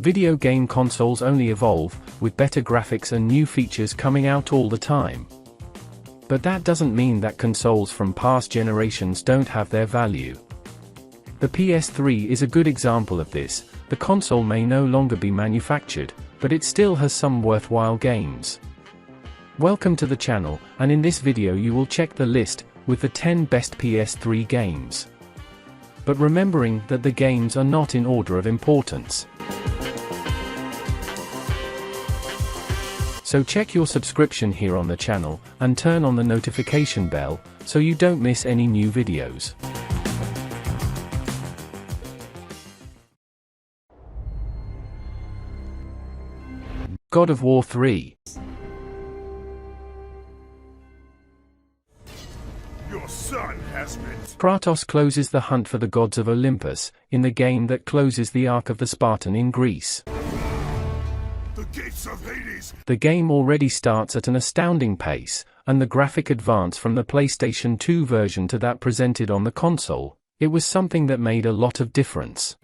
Video game consoles only evolve, with better graphics and new features coming out all the time. But that doesn't mean that consoles from past generations don't have their value. The PS3 is a good example of this. The console may no longer be manufactured, but it still has some worthwhile games. Welcome to the channel, and in this video you will check the list with the 10 best PS3 games. But remembering that the games are not in order of importance. So check your subscription here on the channel, and turn on the notification bell, so you don't miss any new videos. God of War 3. Your son has been. Kratos closes the hunt for the gods of Olympus, in the game that closes the Ark of the Spartan in Greece. The gates of Hades. The game already starts at an astounding pace, and the graphic advance from the PlayStation 2 version to that presented on the console, it was something that made a lot of difference.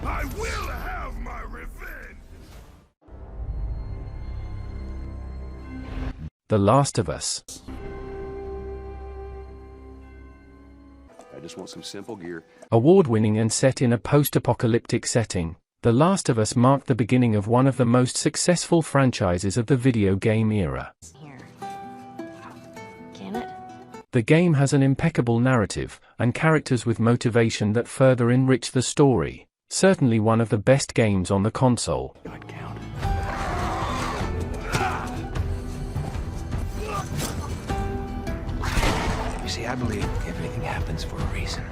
I will have my revenge. The Last of Us. I just want some simple gear. Award-winning and set in a post-apocalyptic setting, The Last of Us marked the beginning of one of the most successful franchises of the video game era. Here. Can it? The game has an impeccable narrative, and characters with motivation that further enrich the story. Certainly one of the best games on the console. God count. You see, I believe everything happens for a reason.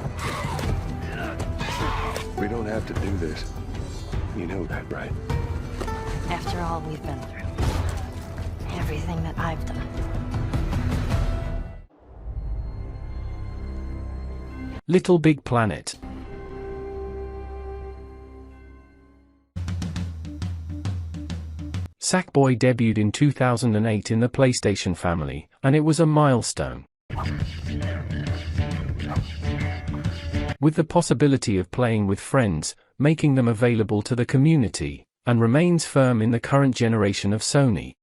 We don't have to do this. You know that, right? After all we've been through. Everything that I've done. LittleBigPlanet. Sackboy debuted in 2008 in the PlayStation family, and it was a milestone. With the possibility of playing with friends, making them available to the community, and remains firm in the current generation of Sony.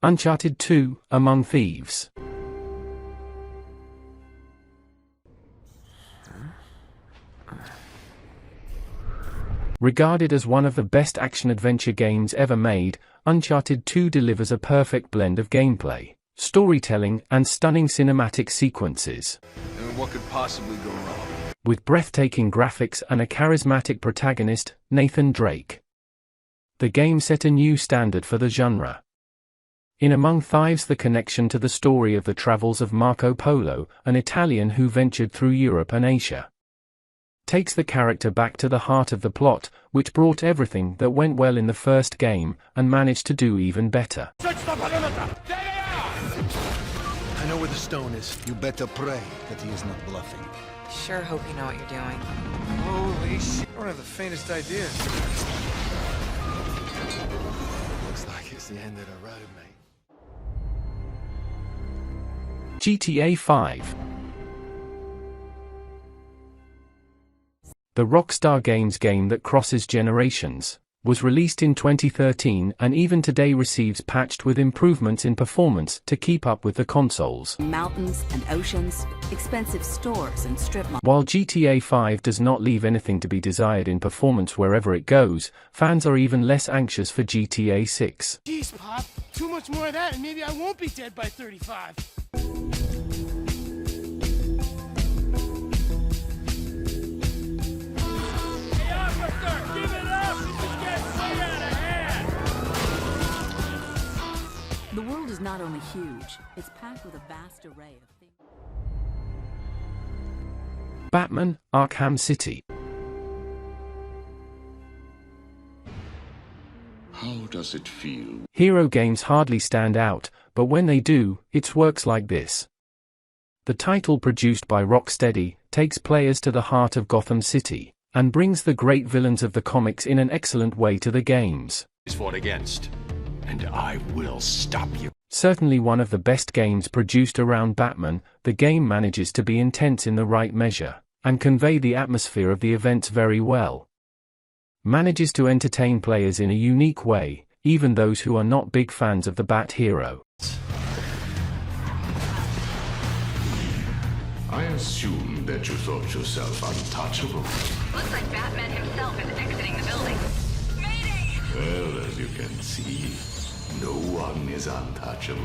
Uncharted 2, Among Thieves. Regarded as one of the best action-adventure games ever made, Uncharted 2 delivers a perfect blend of gameplay, storytelling, and stunning cinematic sequences. And what could possibly go wrong? With breathtaking graphics and a charismatic protagonist, Nathan Drake. The game set a new standard for the genre. In Among Thieves, the connection to the story of the travels of Marco Polo, an Italian who ventured through Europe and Asia, takes the character back to the heart of the plot, which brought everything that went well in the first game, and managed to do even better. I know where the stone is. You better pray that he is not bluffing. Sure hope you know what you're doing. Holy shit. I don't have the faintest idea. Looks like it's the end of the road, mate. GTA 5. The Rockstar Games game that crosses generations, was released in 2013 and even today receives patched with improvements in performance to keep up with the consoles. Mountains and oceans, expensive stores and strip malls. While GTA 5 does not leave anything to be desired in performance wherever it goes, fans are even less anxious for GTA 6. Jeez, Pop, too much more of that and maybe I won't be dead by 35. Give it up! This is getting way out of hand! The world is not only huge, it's packed with a vast array of things. Batman: Arkham City. How does it feel? Hero games hardly stand out, but when they do, it's works like this. The title, produced by Rocksteady, takes players to the heart of Gotham City, and brings the great villains of the comics in an excellent way to the games. Is fought against, and I will stop you. Certainly one of the best games produced around Batman, the game manages to be intense in the right measure, and convey the atmosphere of the events very well. Manages to entertain players in a unique way, even those who are not big fans of the Bat hero. I assume that you thought yourself untouchable. Looks like Batman himself is exiting the building. Mayday! Well, as you can see, no one is untouchable.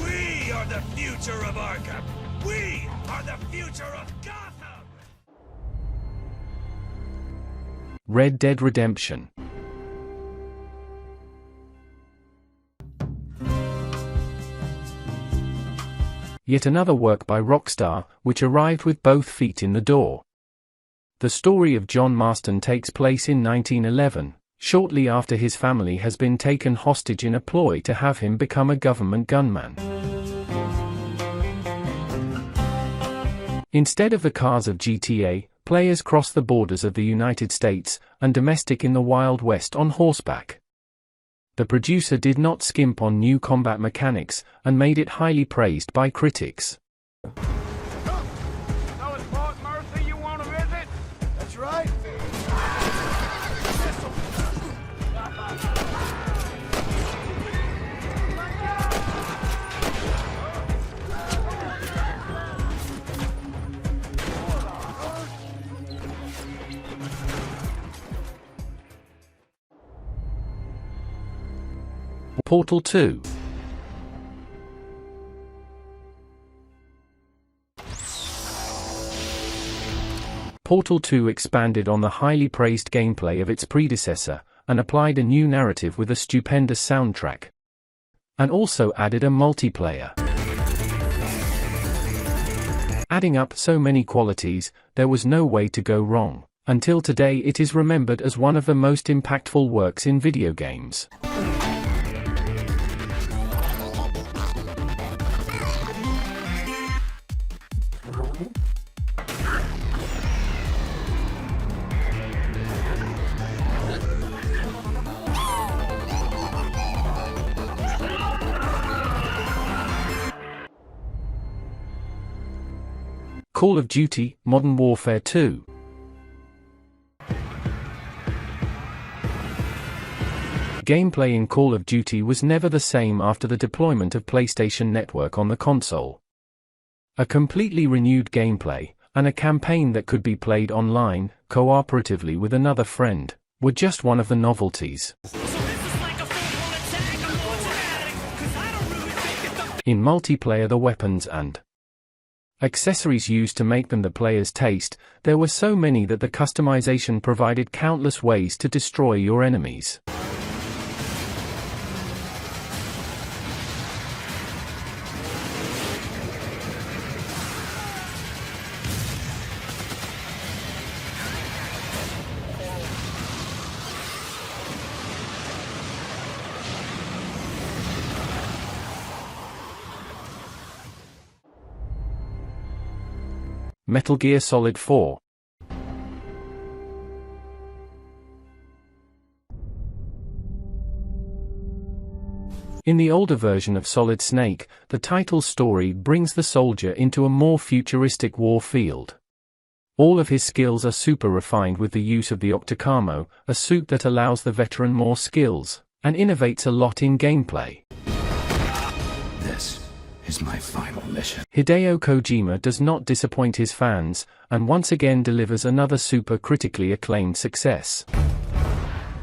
We are the future of Arkham! We are the future of Gotham! Red Dead Redemption. Yet another work by Rockstar, which arrived with both feet in the door. The story of John Marston takes place in 1911, shortly after his family has been taken hostage in a ploy to have him become a government gunman. Instead of the cars of GTA, players cross the borders of the United States and domestic in the Wild West on horseback. The producer did not skimp on new combat mechanics, and made it highly praised by critics. So it's Fort Mercy you want to visit? That's right. Portal 2. Portal 2 expanded on the highly praised gameplay of its predecessor, and applied a new narrative with a stupendous soundtrack. And also added a multiplayer. Adding up so many qualities, there was no way to go wrong. Until today it is remembered as one of the most impactful works in video games. Call of Duty: Modern Warfare 2. Gameplay in Call of Duty was never the same after the deployment of PlayStation Network on the console. A completely renewed gameplay, and a campaign that could be played online, cooperatively with another friend, were just one of the novelties. In multiplayer, the weapons and accessories used to make them the player's taste, there were so many that the customization provided countless ways to destroy your enemies. Metal Gear Solid 4. In the older version of Solid Snake, the title story brings the soldier into a more futuristic war field. All of his skills are super refined with the use of the Octocamo, a suit that allows the veteran more skills, and innovates a lot in gameplay. This is my final mission. Hideo Kojima does not disappoint his fans, and once again delivers another super critically acclaimed success.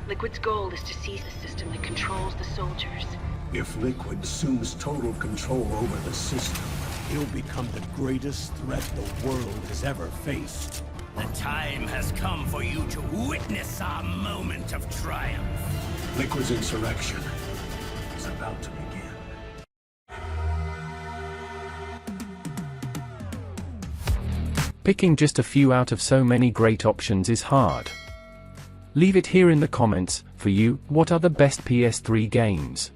Liquid's goal is to seize the system that controls the soldiers. If Liquid assumes total control over the system, he'll become the greatest threat the world has ever faced. The time has come for you to witness our moment of triumph. Liquid's insurrection is about to begin. Picking just a few out of so many great options is hard. Leave it here in the comments, for you, what are the best PS3 games?